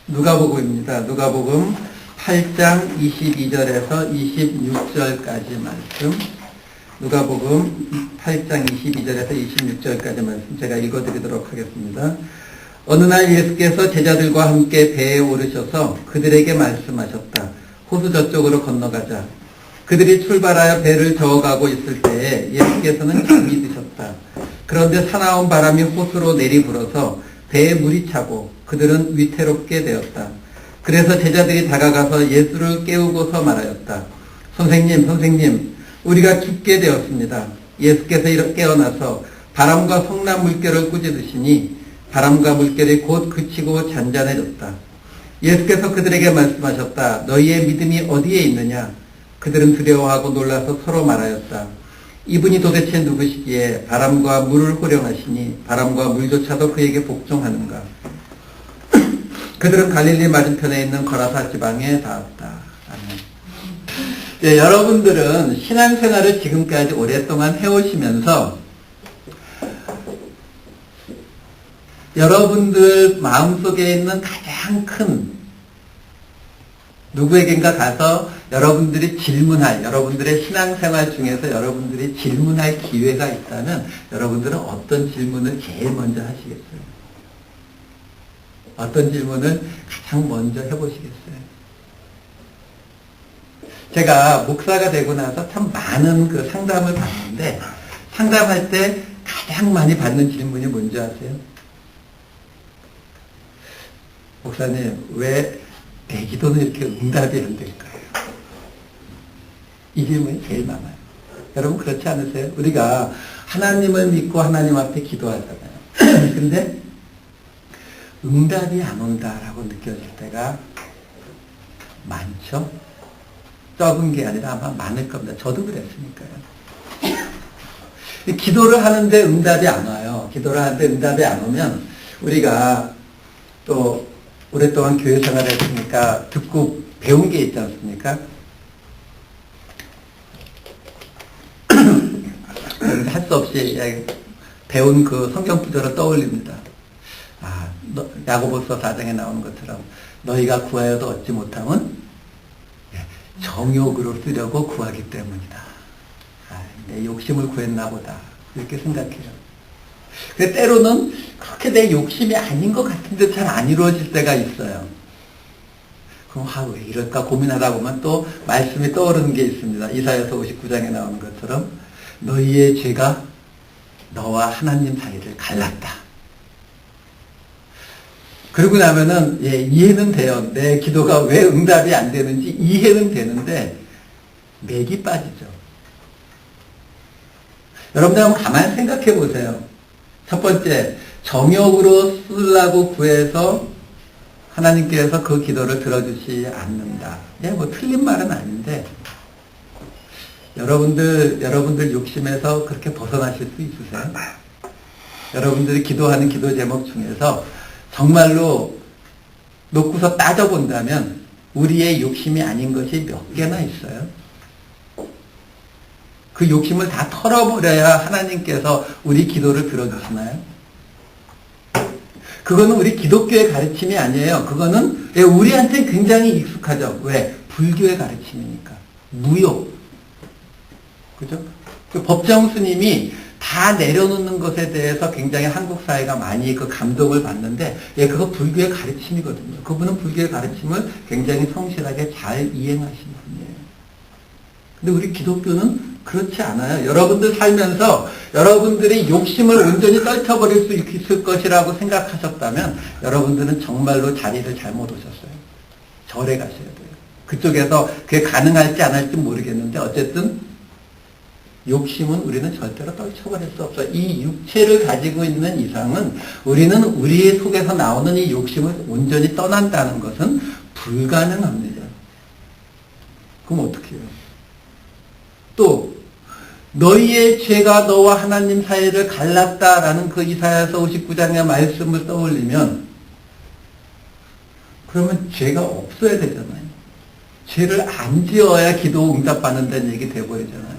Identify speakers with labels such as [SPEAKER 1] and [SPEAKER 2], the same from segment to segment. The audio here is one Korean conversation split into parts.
[SPEAKER 1] 누가복음입니다. 누가복음 8장 22절에서 26절까지 말씀. 누가복음 8장 22절에서 26절까지 말씀 제가 읽어드리도록 하겠습니다. 어느 날 예수께서 제자들과 함께 배에 오르셔서 그들에게 말씀하셨다. 호수 저쪽으로 건너가자. 그들이 출발하여 배를 저어가고 있을 때에 예수께서는 잠이 드셨다. 그런데 사나운 바람이 호수로 내리불어서 배에 물이 차고 그들은 위태롭게 되었다. 그래서 제자들이 다가가서 예수를 깨우고서 말하였다. 선생님, 우리가 죽게 되었습니다. 예수께서 이렇게 깨어나서 바람과 성난 물결을 꾸짖으시니 바람과 물결이 곧 그치고 잔잔해졌다. 예수께서 그들에게 말씀하셨다. 너희의 믿음이 어디에 있느냐? 그들은 두려워하고 놀라서 서로 말하였다. 이분이 도대체 누구시기에 바람과 물을 호령하시니 바람과 물조차도 그에게 복종하는가? 그들은 갈릴리 맞은편에 있는 거라사 지방에 닿았다. 네, 여러분들은 신앙생활을 지금까지 오랫동안 해오시면서 여러분들 마음속에 있는 가장 큰 누구에겐가 가서 여러분들이 질문할, 여러분들의 신앙생활 중에서 여러분들이 질문할 기회가 있다면 여러분들은 어떤 질문을 제일 먼저 하시겠어요? 어떤 질문을 가장 먼저 해보시겠어요? 제가 목사가 되고 나서 참 많은 그 상담을 받는데 상담할 때 가장 많이 받는 질문이 뭔지 아세요? 목사님, 왜 내 기도는 이렇게 응답이 안 될까요? 이 질문이 제일 많아요. 여러분 그렇지 않으세요? 우리가 하나님을 믿고 하나님 앞에 기도하잖아요. 근데 응답이 안 온다라고 느껴질 때가 많죠? 적은 게 아니라 아마 많을 겁니다. 저도 그랬으니까요. 기도를 하는데 응답이 안 와요. 기도를 하는데 응답이 안 오면 우리가 또 오랫동안 교회 생활을 했으니까 듣고 배운 게 있지 않습니까? 할 수 없이 배운 그 성경 구절을 떠올립니다. 야고보서 4장에 나오는 것처럼 너희가 구하여도 얻지 못함은 정욕으로 쓰려고 구하기 때문이다. 내 욕심을 구했나 보다. 이렇게 생각해요. 근데 때로는 그렇게 내 욕심이 아닌 것 같은데 잘 안 이루어질 때가 있어요. 그럼 왜 이럴까 고민하다 보면 또 말씀이 떠오르는 게 있습니다. 이사야서 59장에 나오는 것처럼 너희의 죄가 너와 하나님 사이를 갈랐다. 그러고 나면은 이해는 돼요. 내 기도가 왜 응답이 안 되는지 이해는 되는데 맥이 빠지죠. 여러분들 한번 가만히 생각해 보세요. 첫 번째, 정욕으로 쓰려고 구해서 하나님께서 그 기도를 들어주지 않는다. 뭐 틀린 말은 아닌데 여러분들 욕심에서 그렇게 벗어나실 수 있으세요? 여러분들이 기도하는 기도 제목 중에서 정말로 놓고서 따져본다면 우리의 욕심이 아닌 것이 몇 개나 있어요? 그 욕심을 다 털어버려야 하나님께서 우리 기도를 들어주시나요? 그거는 우리 기독교의 가르침이 아니에요. 그거는 우리한테 굉장히 익숙하죠. 왜? 불교의 가르침이니까. 무욕. 그죠? 그 법정 스님이 다 내려놓는 것에 대해서 굉장히 한국 사회가 많이 그 감동을 받는데, 그거 불교의 가르침이거든요. 그분은 불교의 가르침을 굉장히 성실하게 잘 이행하시는 분이에요. 근데 우리 기독교는 그렇지 않아요. 여러분들 살면서 여러분들이 욕심을 온전히 떨쳐버릴 수 있을 것이라고 생각하셨다면 여러분들은 정말로 자리를 잘못 오셨어요. 절에 가셔야 돼요. 그쪽에서 그게 가능할지 안 할지 모르겠는데 어쨌든 욕심은 우리는 절대로 떨쳐버릴 수 없어요. 이 육체를 가지고 있는 이상은 우리는 우리 속에서 나오는 이 욕심을 온전히 떠난다는 것은 불가능합니다. 그럼 어떻게 해요? 또 너희의 죄가 너와 하나님 사이를 갈랐다라는 그 이사야서 59장의 말씀을 떠올리면 그러면 죄가 없어야 되잖아요. 죄를 안 지어야 기도 응답받는다는 얘기 돼버리잖아요.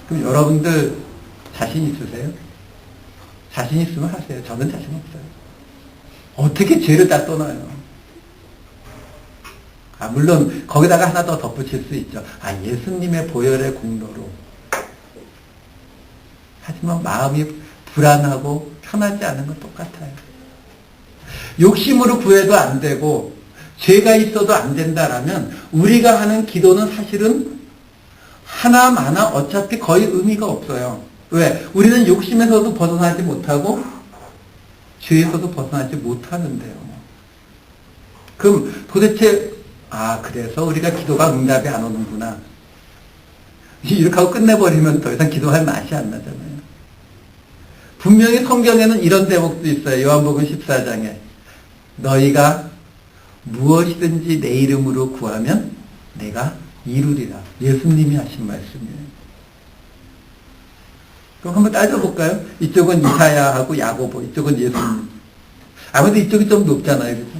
[SPEAKER 1] 그럼 여러분들 자신 있으세요? 자신 있으면 하세요. 저는 자신 없어요. 어떻게 죄를 다 떠나요? 물론 거기다가 하나 더 덧붙일 수 있죠. 예수님의 보혈의 공로로. 하지만 마음이 불안하고 편하지 않은 건 똑같아요. 욕심으로 구해도 안 되고 죄가 있어도 안 된다라면 우리가 하는 기도는 사실은 하나마나 어차피 거의 의미가 없어요. 왜? 우리는 욕심에서도 벗어나지 못하고 죄에서도 벗어나지 못하는데요. 그럼 도대체 그래서 우리가 기도가 응답이 안 오는구나. 이렇게 하고 끝내버리면 더 이상 기도할 맛이 안 나잖아요. 분명히 성경에는 이런 대목도 있어요. 요한복음 14장에 너희가 무엇이든지 내 이름으로 구하면 내가 이루리라. 예수님이 하신 말씀이에요. 그럼 한번 따져볼까요? 이쪽은 이사야하고 야고보, 이쪽은 예수님. 아무래도 이쪽이 좀 높잖아요. 그렇죠?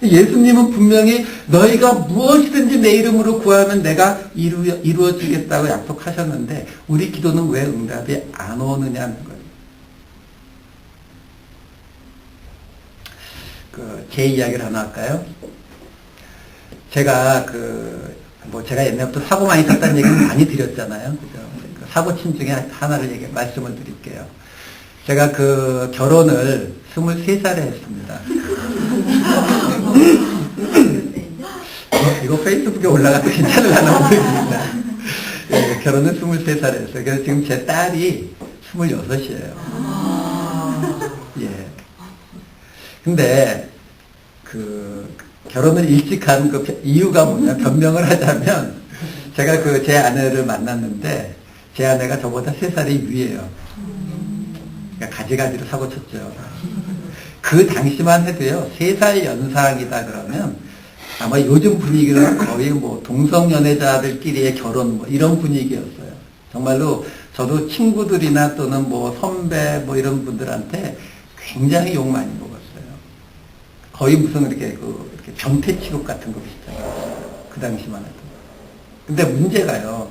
[SPEAKER 1] 예수님은 분명히 너희가 무엇이든지 내 이름으로 구하면 내가 이루어지겠다고 약속하셨는데 우리 기도는 왜 응답이 안 오느냐는 거예요. 제 이야기를 하나 할까요? 제가 제가 옛날부터 사고 많이 쳤다는 얘기는 많이 드렸잖아요. 그죠? 사고침 중에 하나를 말씀을 드릴게요. 제가 결혼을 23살에 했습니다. 이거 페이스북에 올라가도 괜찮을라나 모르겠습니다. 예, 결혼은 23살에 했어요. 그래서 지금 제 딸이 26이에요. 예. 근데, 결혼을 일찍 한 이유가 뭐냐, 변명을 하자면, 제가 제 아내를 만났는데, 제 아내가 저보다 3살이 위에요. 그러니까 가지가지로 사고 쳤죠. 그 당시만 해도요, 3살 연상이다 그러면, 아마 요즘 분위기는 거의 동성연애자들끼리의 결혼 이런 분위기였어요. 정말로 저도 친구들이나 또는 선배 이런 분들한테 굉장히 욕 많이 먹었어요. 거의 무슨 이렇게 병태 취급 같은 거 비슷해요. 그 당시만 해도. 근데 문제가요.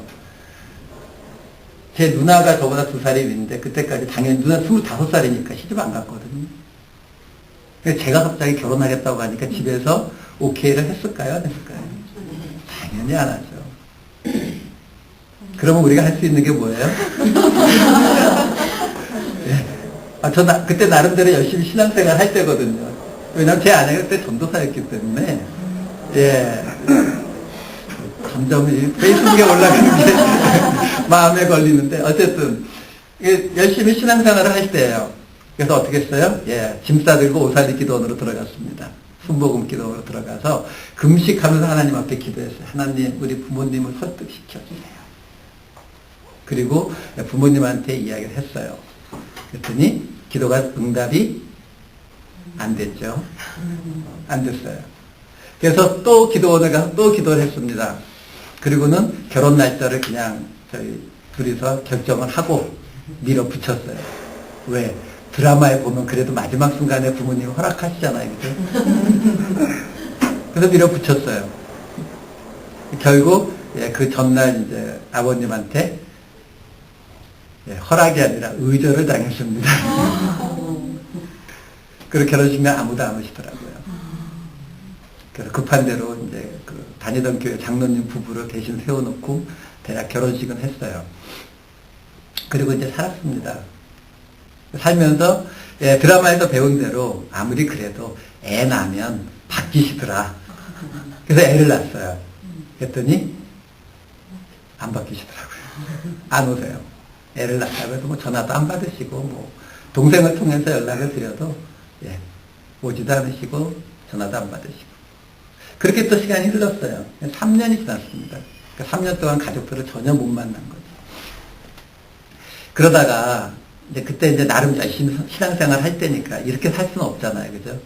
[SPEAKER 1] 제 누나가 저보다 2살이 위인데 그때까지 당연히 누나 25살이니까 시집 안 갔거든요. 그래서 제가 갑자기 결혼하겠다고 하니까 집에서 오케이를 했을까요? 안 했을까요? 당연히 안 하죠. 그러면 우리가 할 수 있는 게 뭐예요? 예. 그때 나름대로 열심히 신앙생활 할 때거든요. 왜냐면 제 아내가 그때 전도사였기 때문에, 예. 점점 페이스북에 올라가는 게 마음에 걸리는데, 어쨌든, 열심히 신앙생활을 할 때예요. 그래서 어떻게 했어요? 예. 짐 싸들고 오살리 기도원으로 들어갔습니다. 순복음 기도로 들어가서 금식하면서 하나님 앞에 기도했어요. 하나님, 우리 부모님을 설득시켜주세요. 그리고 부모님한테 이야기를 했어요. 그랬더니 기도가 응답이 안 됐죠. 안 됐어요. 그래서 또 기도원에 가서 또 기도를 했습니다. 그리고는 결혼 날짜를 그냥 저희 둘이서 결정을 하고 밀어붙였어요. 왜? 드라마에 보면 그래도 마지막 순간에 부모님이 허락하시잖아요. 그죠? 그래서 밀어붙였어요. 결국, 그 전날 이제 아버님한테 허락이 아니라 의절을 당했습니다. 그리고 결혼식날 아무도 안 오시더라고요. 그래서 급한 대로 이제 다니던 교회 장로님 부부를 대신 세워놓고 대략 결혼식은 했어요. 그리고 이제 살았습니다. 살면서 드라마에서 배운 대로 아무리 그래도 애 낳으면 바뀌시더라. 그래서 애를 낳았어요. 그랬더니 안 바뀌시더라고요. 안 오세요. 애를 낳았다고 해도 전화도 안 받으시고 동생을 통해서 연락을 드려도 오지도 않으시고 전화도 안 받으시고 그렇게 또 시간이 흘렀어요. 3년이 지났습니다. 그러니까 3년 동안 가족들을 전혀 못 만난 거죠. 그러다가 그때 나름 열심히 신앙생활 할 때니까 이렇게 살 수는 없잖아요. 그죠?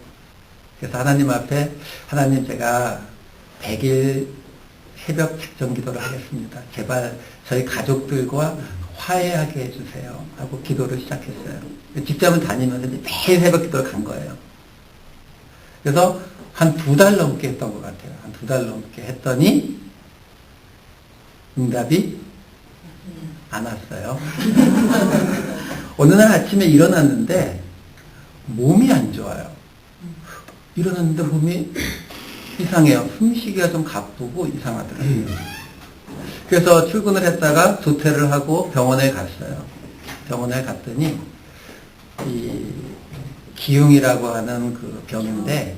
[SPEAKER 1] 그래서 하나님 앞에 하나님 제가 100일 새벽 작정 기도를 하겠습니다. 제발 저희 가족들과 화해하게 해주세요. 하고 기도를 시작했어요. 직장을 다니면서 매일 새벽 기도를 간 거예요. 그래서 한 2달 넘게 했던 것 같아요. 한 2달 넘게 했더니 응답이 안 왔어요. 어느 날 아침에 일어났는데 몸이 안 좋아요. 일어났는데 몸이 이상해요. 숨쉬기가 좀 가쁘고 이상하더라고요. 그래서 출근을 했다가 조퇴를 하고 병원에 갔어요. 병원에 갔더니 이 기흉이라고 하는 그 병인데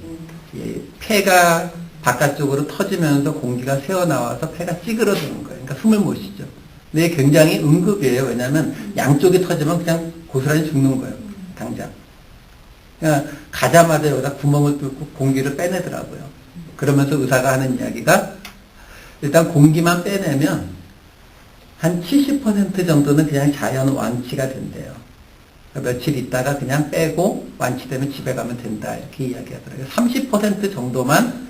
[SPEAKER 1] 이 폐가 바깥쪽으로 터지면서 공기가 새어나와서 폐가 찌그러드는 거예요. 그러니까 숨을 못 쉬죠. 근데 굉장히 응급이에요. 왜냐하면 양쪽이 터지면 그냥 고스란히 죽는 거예요. 당장. 그러니까 가자마자 여기다 구멍을 뚫고 공기를 빼내더라고요. 그러면서 의사가 하는 이야기가 일단 공기만 빼내면 한 70% 정도는 그냥 자연 완치가 된대요. 그러니까 며칠 있다가 그냥 빼고 완치되면 집에 가면 된다. 이렇게 이야기하더라고요. 30% 정도만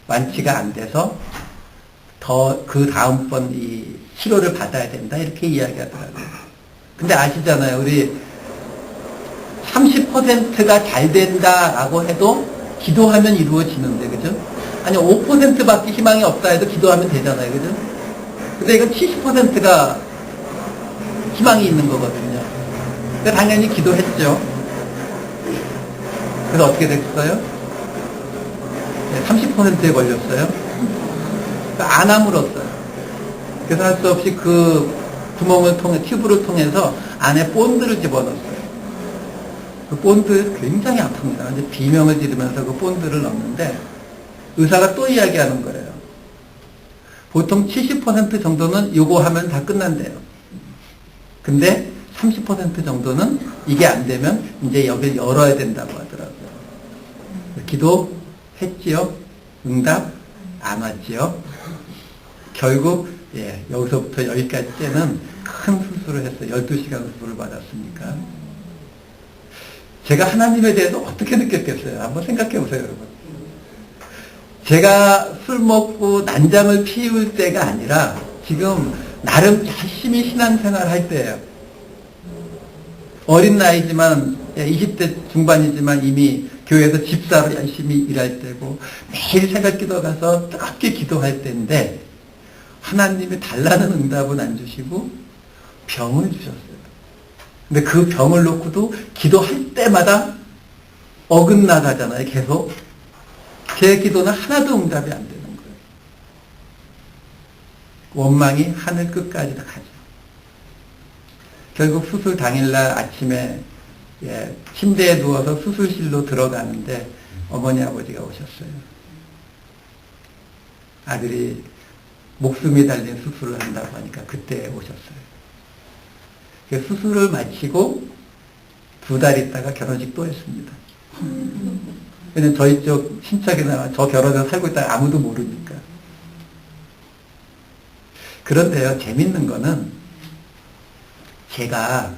[SPEAKER 1] 완치가 안 돼서 더 그 다음번 이 치료를 받아야 된다. 이렇게 이야기하더라고요. 근데 아시잖아요. 우리 30%가 잘 된다라고 해도 기도하면 이루어지는데, 그죠? 아니, 5%밖에 희망이 없다 해도 기도하면 되잖아요. 그죠? 근데 이건 70%가 희망이 있는 거거든요. 근데 당연히 기도했죠. 그래서 어떻게 됐어요? 네, 30%에 걸렸어요. 그러니까 안 아물었어요. 그래서 할 수 없이 그 구멍을 통해, 튜브를 통해서 안에 본드를 집어넣었어요. 그 본드 굉장히 아픕니다. 이제 비명을 지르면서 그 본드를 넣는데 의사가 또 이야기하는 거예요. 보통 70% 정도는 요거 하면 다 끝난대요. 근데 30% 정도는 이게 안 되면 이제 여기를 열어야 된다고 하더라고요. 기도했지요? 응답 안 왔지요? 결국 여기서부터 여기까지는 큰 수술을 했어요. 12시간 수술을 받았으니까. 제가 하나님에 대해서 어떻게 느꼈겠어요? 한번 생각해 보세요, 여러분. 제가 술 먹고 난장을 피울 때가 아니라 지금 나름 열심히 신앙생활 할 때예요. 어린 나이지만 20대 중반이지만 이미 교회에서 집사로 열심히 일할 때고 매일 새벽기도 가서 뜨겁게 기도할 때인데 하나님이 달라는 응답은 안 주시고 병을 주셨어요. 근데 그 병을 놓고도 기도할 때마다 어긋나가잖아요. 계속. 제 기도는 하나도 응답이 안 되는 거예요. 원망이 하늘 끝까지 다 가죠. 결국 수술 당일날 아침에 침대에 누워서 수술실로 들어가는데 어머니 아버지가 오셨어요. 아들이 목숨이 달린 수술을 한다고 하니까 그때 오셨어요. 수술을 마치고 2달 있다가 결혼식 또 했습니다. 왜냐면 저희 쪽 친척이나 저 결혼해서 살고 있다가 아무도 모르니까. 그런데요, 재밌는 거는 제가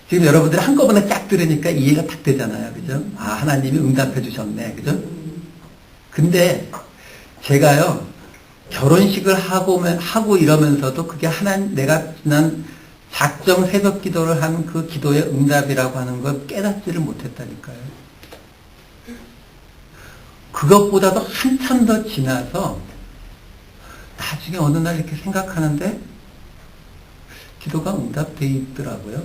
[SPEAKER 1] 지금 여러분들이 한꺼번에 쫙 들으니까 이해가 딱 되잖아요. 그죠? 아, 하나님이 응답해 주셨네. 그죠? 근데 제가요, 결혼식을 하고 이러면서도 그게 내가 지난 작정 새벽 기도를 한 그 기도의 응답이라고 하는 걸 깨닫지를 못했다니까요. 그것보다도 한참 더 지나서 나중에 어느 날 이렇게 생각하는데 기도가 응답돼 있더라고요.